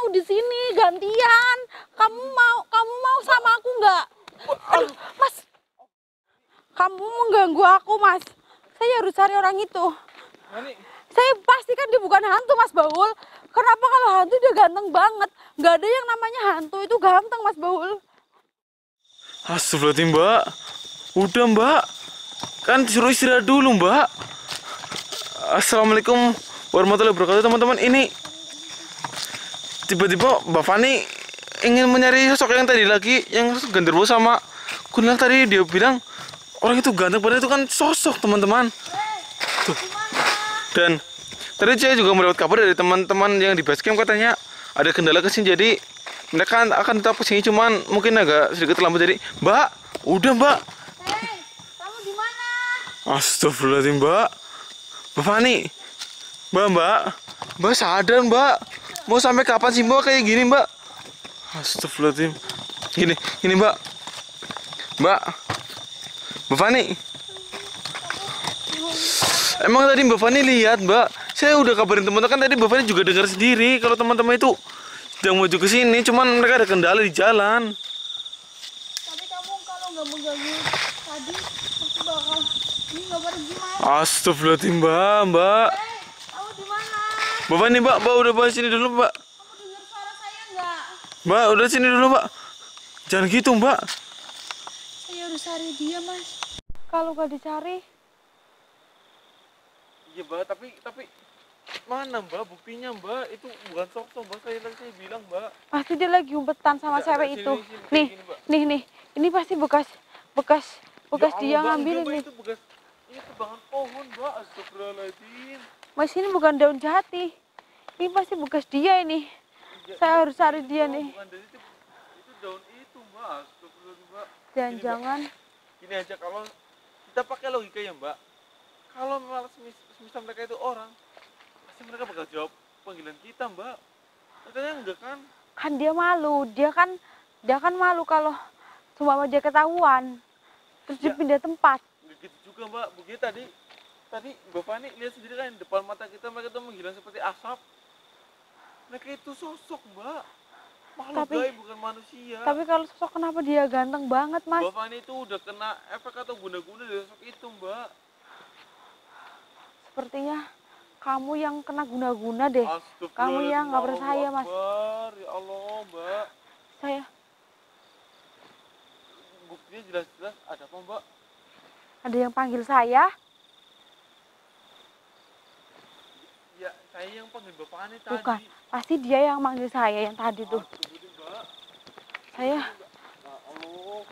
di sini gantian. Kamu mau sama aku nggak? Aduh, Mas. Kamu mengganggu aku, Mas. Saya harus cari orang itu. Saya pastikan dia bukan hantu, Mas Baul. Kenapa kalau hantu dia ganteng banget? Nggak ada yang namanya hantu itu ganteng, Mas Baul. Astagfirullahaladzim, Mbak. Udah, Mbak. Kan disuruh istirahat dulu, Mbak. Assalamualaikum warahmatullahi wabarakatuh, teman-teman. Ini tiba-tiba Mbak Fani ingin mencari sosok yang tadi lagi, yang genderuwo sama kuntilanak tadi. Dia bilang orang itu ganteng, padahal itu kan sosok, teman-teman. Tuh. Dan tadi saya juga mendapat kabar dari teman-teman yang di basecamp, katanya ada kendala kesini, jadi mereka akan tetap kesini, cuman mungkin agak sedikit terlambat. Jadi Mbak, udah Mbak. Hei, kamu di mana? Astagfirullahaladzim, Mbak. Mbak Fani, Mbak sadar, Mbak. Mau sampai kapan sih Mbak kayak gini, Mbak? Astagfirullahaladzim. Gini Mbak. Mbak Fani. Emang tadi Mbak Fani lihat, Mbak? Saya udah kabarin teman-teman, kan tadi Mbak Fani juga dengar sendiri kalau teman-teman itu sedang menuju ke sini, cuman mereka ada kendala di jalan. Tapi kamu kalau nggak mengganggu tadi, pasti bakal ini nggak pergi, Mas. Astagfirullahaladzim, Mbak. Hei, kamu di mana? Mbak Fani, Mbak udah bahas sini dulu, Mbak. Kamu dengar suara saya nggak? Mbak, udah sini dulu, Mbak. Jangan gitu, Mbak. Saya harus cari dia, Mas. Kalau nggak dicari, Iya, Mbak, tapi mana, Mbak? Buktinya, Mbak, itu bukan sosok, Mbak. Saya bilang, Mbak. pasti dia lagi umpetan sama Enggak, cewek sini, itu. sini, Nih, gini, Mbak. nih. Ini pasti bekas Ya dia Allah, Mbak, ngambil enggak, Mbak, ini. itu bekas ini tebangan pohon, Mbak. Astagfirullahaladzim. Mas, ini bukan daun jati. Ini pasti bekas dia ini. Ya, Saya ya, harus cari itu, dia Mbak, nih. bukan dari itu daun itu, Mbak. Astagfirullahaladzim, Mbak. Jangan-jangan Gini aja, kalau kita pakai logika ya, Mbak. Kalau semisal mereka itu orang, pasti mereka bakal jawab panggilan kita, Mbak. Katanya enggak kan? kan dia malu. Dia kan malu kalau cuma dia ketahuan. Terus dia Ya. pindah tempat. Begitu juga, Mbak. Begitu tadi Mbak Fani lihat sendiri kan, depan mata kita mereka itu menghilang seperti asap. Mereka itu sosok, Mbak. Makhluk gaib, bukan manusia. Tapi kalau sosok, kenapa dia ganteng banget, Mas? Mbak Fani itu udah kena efek atau guna-guna dari sosok itu, Mbak. Sepertinya kamu yang kena guna-guna deh. Kamu yang nggak percaya, Mas. Ya Allah, Mbak. Saya Buktinya jelas-jelas ada apa, Mbak? ada yang panggil saya. Ya, saya yang panggil Mbak Fani tadi. Bukan, pasti dia yang manggil saya yang tadi tuh. Mbak. Saya Ya Allah.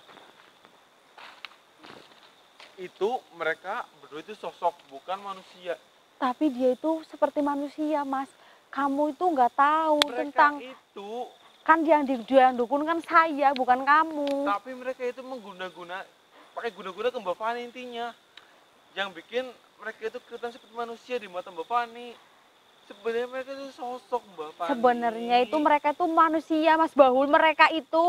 Itu mereka berdua itu sosok, bukan manusia. Tapi dia itu seperti manusia, Mas. Kamu itu nggak tahu Mereka tentang, itu, kan yang dukun kan saya, bukan kamu. tapi mereka itu pakai guna-guna ke Mbak Fani intinya. Yang bikin mereka itu kelihatan seperti manusia di mata Mbak Fani. Sebenarnya mereka itu sosok, Mbak Fani. Sebenarnya itu mereka itu manusia, Mas Bahul. Mereka itu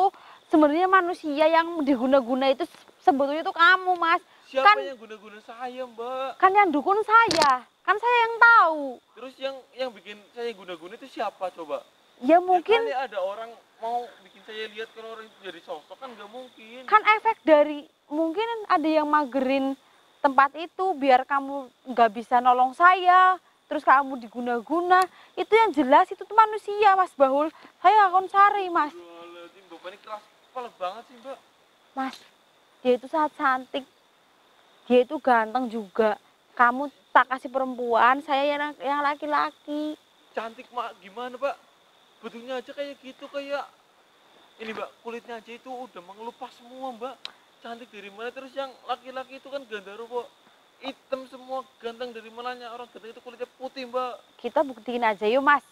sebenarnya manusia yang diguna-guna itu sebetulnya itu kamu, Mas. Siapa yang guna-guna saya, Mbak? Kan yang dukun saya. Kan saya yang tahu. Terus yang bikin saya guna-guna itu siapa coba? Ya mungkin Ya, kali ada orang mau bikin saya lihat kalau orang itu jadi sosok, kan nggak mungkin. kan efek dari mungkin ada yang magerin tempat itu biar kamu nggak bisa nolong saya. Terus kamu diguna-guna. Itu yang jelas itu tuh manusia, Mas Bahul. Saya akan cari, Mas. Astagfirullahaladzim, Bapak ini keras kepala banget sih, Mbak. Mas, dia itu sangat cantik. Dia itu ganteng juga. Kamu tak kasih perempuan, saya yang laki-laki. Cantik, Mak. Gimana, Pak? Bentuknya aja kayak gitu, kayak ini, Mbak, kulitnya aja itu udah mengelupas semua, Mbak. Cantik dari mana? Terus yang laki-laki itu kan Gandharwa, hitam semua, ganteng dari mananya? Orang ganteng itu kulitnya putih, Mbak. Kita buktiin aja yuk, Mas.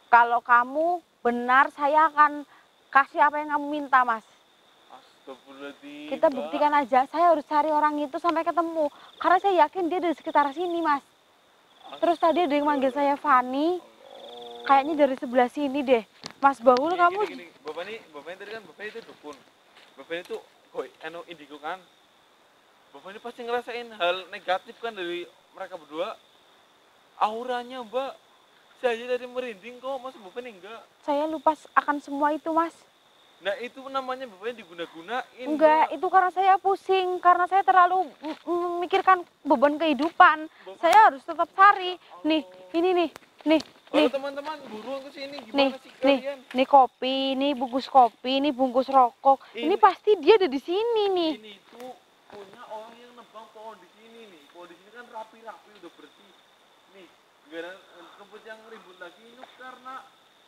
Kalau kamu benar, saya akan kasih apa yang kamu minta, Mas. Astagfirullahaladzim, Kita Mbak. buktikan aja. Saya harus cari orang itu sampai ketemu. Karena saya yakin dia dari sekitar sini, Mas. Terus tadi ada yang manggil saya Fani. Kayaknya dari sebelah sini deh. Mas Bahul, kamu... Gini, Bapak ini tadi kan Bapak itu dukun. Bapak itu indigo kan. Bapak ini pasti ngerasain hal negatif kan dari mereka berdua. Auranya, Mbak, Saya aja dari merinding kok, masa bapaknya enggak? Saya lupa akan semua itu, Mas. Nah itu namanya bapaknya diguna-gunain. Enggak, Mbak. itu karena saya pusing, karena saya terlalu memikirkan beban kehidupan. Saya harus tetap cari. Nih, ini nih, nih, Halo nih, teman-teman, buruan ke sini. nih, Gimana sih nih, kalian? nih kopi, nih bungkus kopi, nih bungkus rokok. Ini Ini- pasti dia ada di sini nih. Ini tuh punya orang yang nebang pohon di sini nih. Pohon di sini kan rapi-rapi udah bersih. Nih, gak ada rumput yang ribut lagi itu karena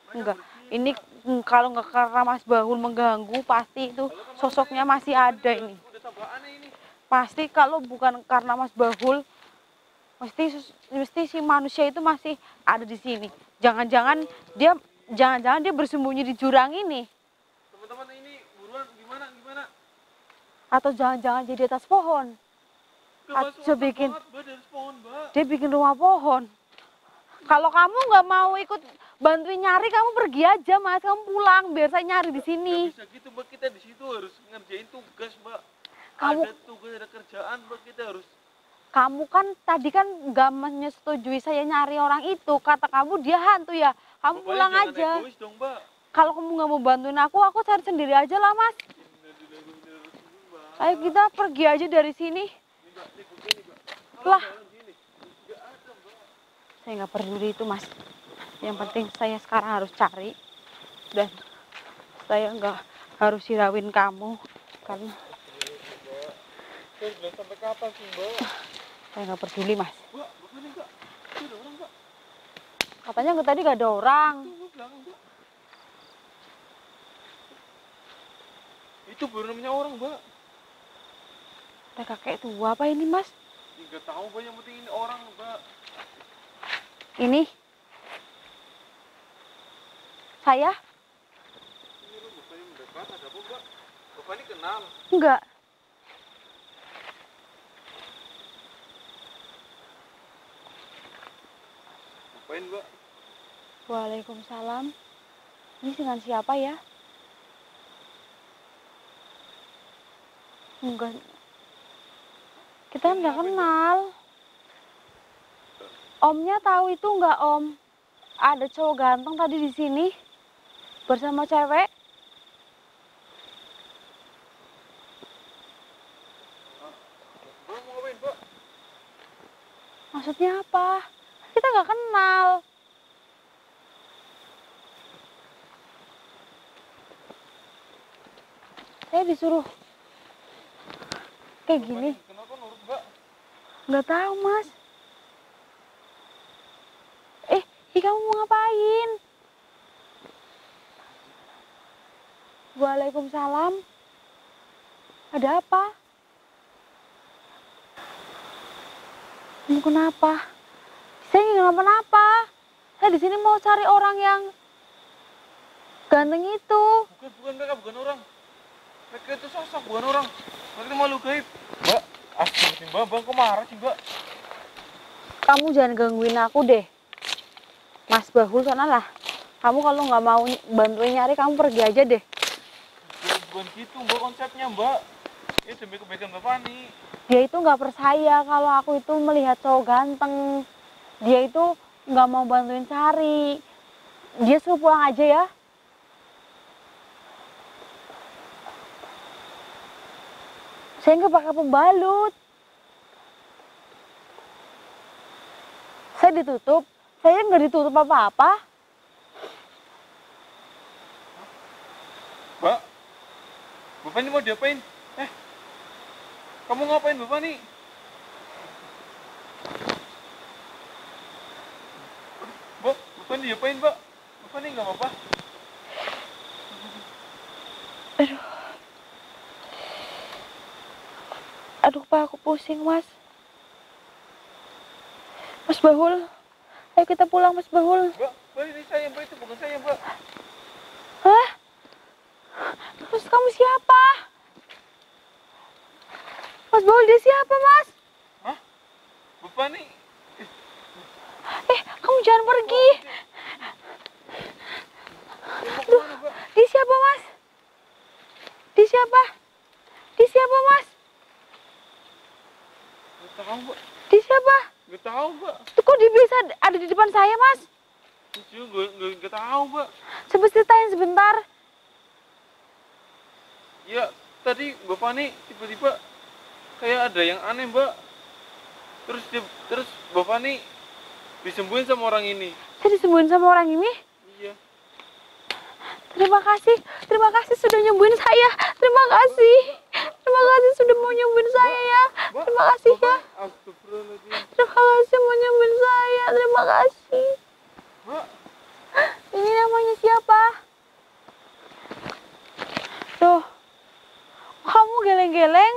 mereka Enggak, bersih, ini Mbak. kalau nggak karena Mas Bahul mengganggu, pasti itu Halo, teman-teman, sosoknya ini masih bapaknya ada ini. Udah tabakannya ini. Pasti kalau bukan karena Mas Bahul, mesti si manusia itu masih ada di sini. Jangan-jangan dia bersembunyi di jurang ini, Teman-teman ini buruan gimana? atau jangan-jangan dia di atas pohon. Gak masuk Atau akal bikin banget, Mbak, dari pohon, Mbak. dia bikin rumah pohon. Kalau kamu nggak mau ikut bantuin nyari, kamu pergi aja, Mas. Kamu pulang biar saya nyari di sini. Gak bisa gitu, Mbak. Kita di situ harus ngerjain tugas, Mbak. Kamu- Ada tugas, ada kerjaan, Mbak. Kita harus. Kamu kan tadi kan nggak menyetujui saya nyari orang itu. Kata kamu dia hantu ya. Kamu Bapaknya pulang jangan aja. egois dong, Mbak. Kalau kamu nggak mau bantuin aku cari sendiri aja lah, Mas. Ayo kita pergi aja dari sini. Lah, saya nggak peduli itu, Mas. Yang penting saya sekarang harus cari. Dan saya nggak harus hirauin kamu. Karena Saya bilang sampai kapan sih, Mbak? saya nggak peduli, Mas. Mbak, bapaknya enggak. Ada orang, Mbak. Katanya tadi nggak ada orang. Tunggu belakang, Mbak. Itu baru namanya orang, Mbak. Ada kakek tua apa ini, Mas? Nggak tahu, Mbak. Yang penting ini orang, Mbak. Ini saya? Ini lu bapaknya mendekat, ada apa, Mbak? Bapak ini kenal. Enggak. Ngapain, Mbak? Waalaikumsalam. Ini dengan siapa ya? Enggak. Kita nggak kenal. Omnya tahu itu nggak, Om? Ada cowok ganteng tadi di sini bersama cewek. Mbak mau ngapain, Mbak? Maksudnya apa? Kita nggak kenal. Saya disuruh kayak gini. Kenapa nurut, Mbak? Nggak tahu, Mas. Kamu mau ngapain? Waalaikumsalam. Ada apa? Kamu kenapa? Saya nggak kenapa-napa. Saya di sini mau cari orang yang ganteng itu. Bukan mereka, bukan orang. Mereka itu sosok, bukan orang. Mereka itu malu gaib. Mbak, asli Mbak, Bang, kok marah sih, Mbak? Kamu jangan gangguin aku deh. Mas Bahul, sana lah. Kamu kalau nggak mau bantuin nyari, kamu pergi aja deh. Ya, bukan gitu, Mbak, konsepnya, Mbak. Ini demi kebaikan Bapak nih. Dia itu nggak percaya kalau aku itu melihat cowok ganteng. Dia itu nggak mau bantuin cari. Dia suruh pulang aja ya. Saya nggak pakai pembalut. Saya ditutup. Saya nggak ditutup apa-apa. Mbak, Bapak ini mau diapain? Kamu ngapain, Bapak nih? Mbak, Bapak ini diapain, Mbak? Bapak ini nggak apa-apa? Aduh, Pak, aku pusing, Mas. Mas Bahul, ayo kita pulang, Mas Bahul. Mbak, ini saya, Mbak, itu bukan saya, Mbak. Hah? Terus kamu siapa? Mas Bahul, dia siapa, Mas? Hah? Bapak nih? Kamu jangan pergi. Aduh, Mbak. Dia siapa, Mas? Dia siapa? Dia siapa, Mas? Nggak tahu, Mbak. Dia siapa? Nggak tahu, Mbak. Tuh, kok dia bisa ada di depan saya, Mas? Jujur nggak tahu mbak. Coba ceritain sebentar. Ya tadi Mbak Fani tiba-tiba kayak ada yang aneh mbak. Terus Mbak Fani disembuhin sama orang ini. Saya disembuhin sama orang ini. Iya. Terima kasih sudah nyembuhin saya. Terima kasih sudah mau nyembuhin saya ya. Terima kasih ya. Astagfirullahaladzim. Terima kasih mau nyembuhin saya. Terima kasih. Mbak, Ini namanya siapa? Tuh, kamu geleng-geleng.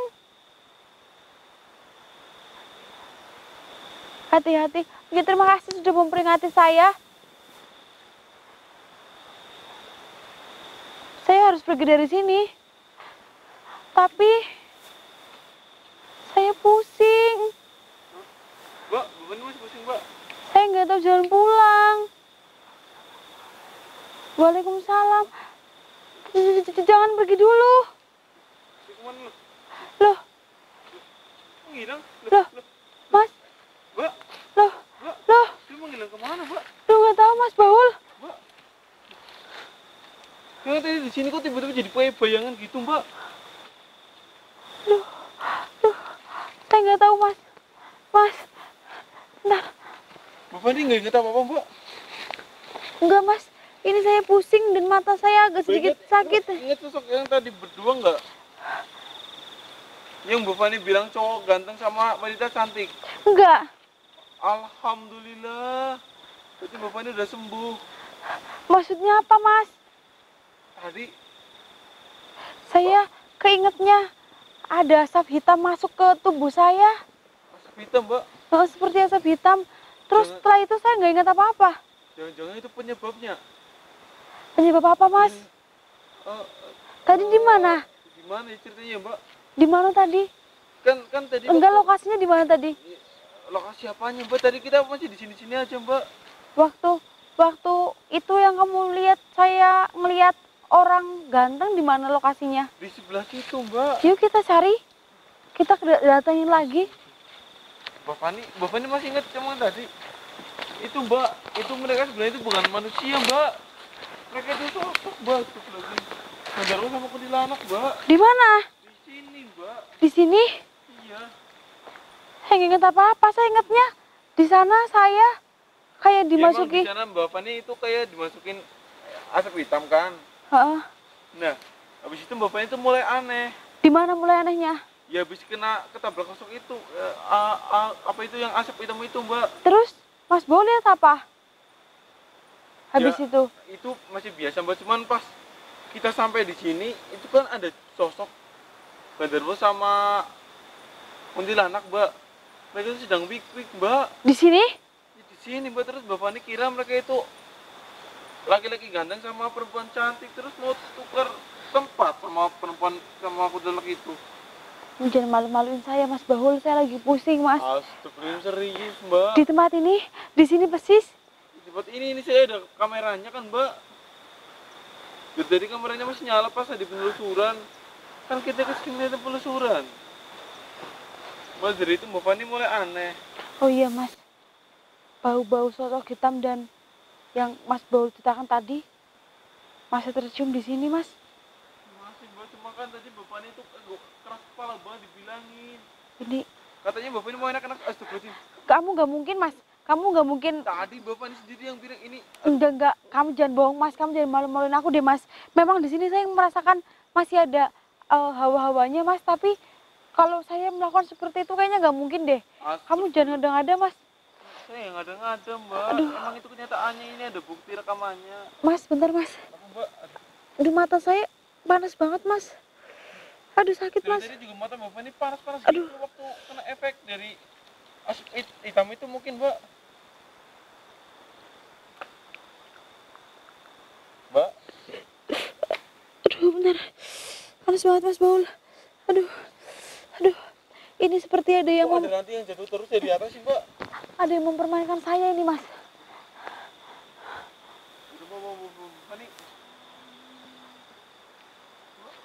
Hati-hati. Ya, terima kasih sudah memperingati saya. Saya harus pergi dari sini. Tapi saya pusing. Mbak Fani masih pusing mbak. Saya nggak tahu jalan pulang. Waalaikumsalam. Jangan pergi dulu. Kemana lu? Loh, Menghilang? loh, Mas. Mbak, Loh, mbak, loh. dia menghilang kemana mbak? Loh, nggak tahu Mas Baul. Mbak, yang tadi di sini kok tiba-tiba jadi kayak bayangan gitu mbak? Loh, saya nggak tahu Mas. Mas, bentar. Mbak Fani nggak inget apa-apa mbak? Enggak Mas, ini saya pusing dan mata saya agak sedikit sakit. Ingat sosok yang tadi berdua nggak? Yang Mbak Fani bilang cowok ganteng sama wanita cantik. Enggak. Alhamdulillah. Berarti Mbak Fani udah sembuh. Maksudnya apa Mas? Tadi Saya keingetnya ada asap hitam masuk ke tubuh saya. asap hitam mbak. Oh, seperti asap hitam. Terus Jangan- setelah itu saya nggak ingat apa-apa. Jangan-jangan itu penyebabnya. Penyebab apa Mas? Eh, Tadi di mana? Gimana ya ceritanya mbak? Di mana tadi? Kan tadi Enggak, waktu- lokasinya di mana tadi? Lokasi apanya mbak? Tadi kita masih di sini-sini aja mbak. Waktu itu yang kamu lihat saya ngelihat orang ganteng, di mana lokasinya? Di sebelah situ mbak. Yuk kita cari. Kita datangin lagi. Mbak Fani masih ingat cuma tadi? Itu mbak, itu mereka sebenarnya itu bukan manusia mbak. Mereka itu sosok mbak. Genderuwo sama kuntilanak mbak. Di mana? Di sini mbak. Di sini? Iya. Saya nggak ingat apa-apa. Saya ingatnya di sana saya kayak dimasuki. Di sana Mbak Fani itu kayak dimasukin asap hitam kan. Heeh. Nah, habis itu Mbak Fani itu mulai aneh. Di mana mulai anehnya? Ya habis kena ketabrak sosok itu. Apa itu yang asap hitam itu Mbak? Terus Mas Bo lihat apa? Habis Ya, itu? Itu masih biasa Mbak, cuman pas kita sampai di sini itu kan ada sosok genderuwo sama kuntilanak Mbak. Mereka itu sedang wik-wik Mbak. Di sini? Di sini Mbak, terus Mbak Fani kira mereka itu laki-laki ganteng sama perempuan cantik, terus mau tukar tempat sama perempuan sama kuntilanak itu. Jangan malu-maluin saya Mas Bahul, saya lagi pusing Mas. Astagfirullah, serius Mbak. Di tempat ini, di sini persis. Di tempat ini saya ada kameranya kan Mbak. Jadi kameranya masih nyala pas ada penelusuran. Kan kita kesini ada penelusuran. Mas dari itu Mbak Fani mulai aneh. Oh iya Mas, bau-bau sosok hitam dan yang Mas Bahul ceritakan tadi masih tercium di sini Mas. Masih Mbak, cuma kan tadi Mbak Fani itu keras kepala banget dibilangin. Ini Katanya Mbak Fani mau enak-enak, astagfirullahaladzim. kamu nggak mungkin Mas, kamu nggak mungkin. Tadi Mbak Fani sendiri yang bilang ini. Enggak, kamu jangan bohong Mas, kamu jangan malu-maluin aku deh Mas. Memang di sini saya merasakan masih ada hawa-hawanya Mas, tapi kalau saya melakukan seperti itu kayaknya nggak mungkin deh. Kamu jangan ngada-ngada Mas. Saya yang ngada-ngada Mbak. Aduh. Emang itu kenyataannya, ini ada bukti rekamannya. Mas, bentar Mas. Apa Mbak? Aduh, mata saya panas banget Mas. Aduh, sakit Dari Mas. tadi juga mata Mbak Fani panas-panas Aduh. gitu waktu kena efek dari asap hitam itu mungkin Mbak. Mbak, Aduh, benar. Panas banget Mas Baul. Aduh. Aduh. Ini seperti ada yang kok ada nanti yang jatuh terus dari atas sih Mbak? ada yang mempermainkan saya ini Mas. Udah Mbak Fani.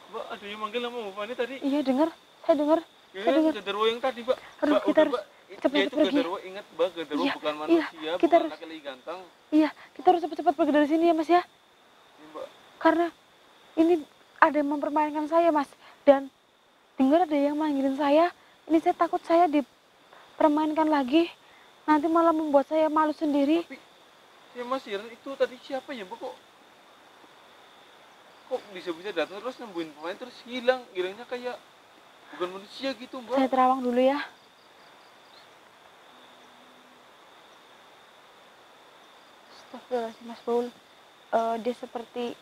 Mbak, ada yang manggil nama Mbak Fani tadi. Iya, dengar. Saya dengar. Ya, Saya dengar. genderuwo yang tadi Mbak. Aduh, Mbak, kita udah, harus Mbak. Cepet dia itu pergi. genderuwo, ingat mbak, genderuwo Iya, bukan iya, manusia, kita bukan harus- laki-laki ganteng. Iya, kita harus cepat-cepat pergi dari sini ya Mas ya. Ini, mbak. Karena ini ada yang mempermainkan saya Mas. Dan dengar ada yang manggilin saya. Ini saya takut saya dipermainkan lagi. Nanti malah membuat saya malu sendiri. Tapi ya Mas Iren itu tadi siapa ya mbak, kok bisa-bisa datang terus nembuin pemain terus hilangnya kayak bukan manusia gitu mbak. Saya terawang dulu ya. Astagfirullahaladzim Mas Baul. Dia seperti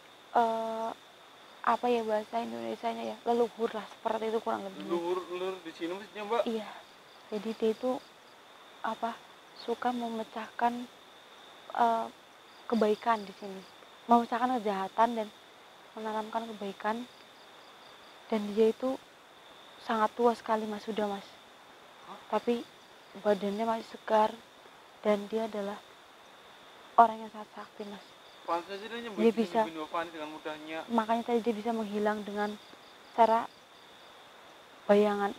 apa ya bahasa Indonesianya ya, leluhur lah seperti itu kurang lebih. Leluhur di sini maksudnya mbak? Iya. Jadi dia itu apa suka memecahkan kebaikan di sini, memecahkan kejahatan dan menanamkan kebaikan. Dan dia itu sangat tua sekali Mas, sudah Mas. Tapi badannya masih segar dan dia adalah orang yang sangat sakti Mas. Pantas aja dia Dia bisa Fani dengan mudahnya. makanya tadi dia bisa menghilang dengan cara bayangan.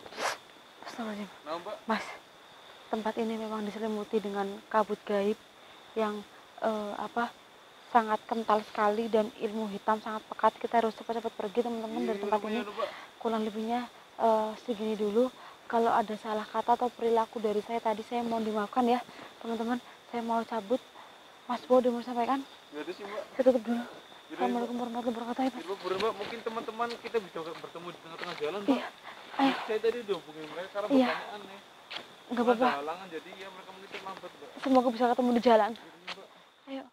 Astagfirullahaladzim. Nah mbak, Mas, tempat ini memang diselimuti dengan kabut gaib yang sangat kental sekali dan ilmu hitam sangat pekat. Kita harus cepat-cepat pergi teman-teman dari tempat ini. Kurang lebihnya segini dulu. Kalau ada salah kata atau perilaku dari saya tadi, saya mohon dimaafkan ya teman-teman. Saya mau cabut. Mas Bo udah mau sampaikan? nggak ada sih mbak. Saya tutup dulu. Assalamualaikum warahmatullahi wabarakatuh. Jadi mbak, mungkin teman-teman kita bisa bertemu di tengah-tengah jalan mbak. Iya. Ayo. Saya tadi udah hubungin mereka karena Iya. bapaknya aneh. Nggak apa-apa. Ada halangan jadi ya mereka mungkin terlambat mbak. Semoga bisa ketemu di jalan. Jadi, mbak. Ayo.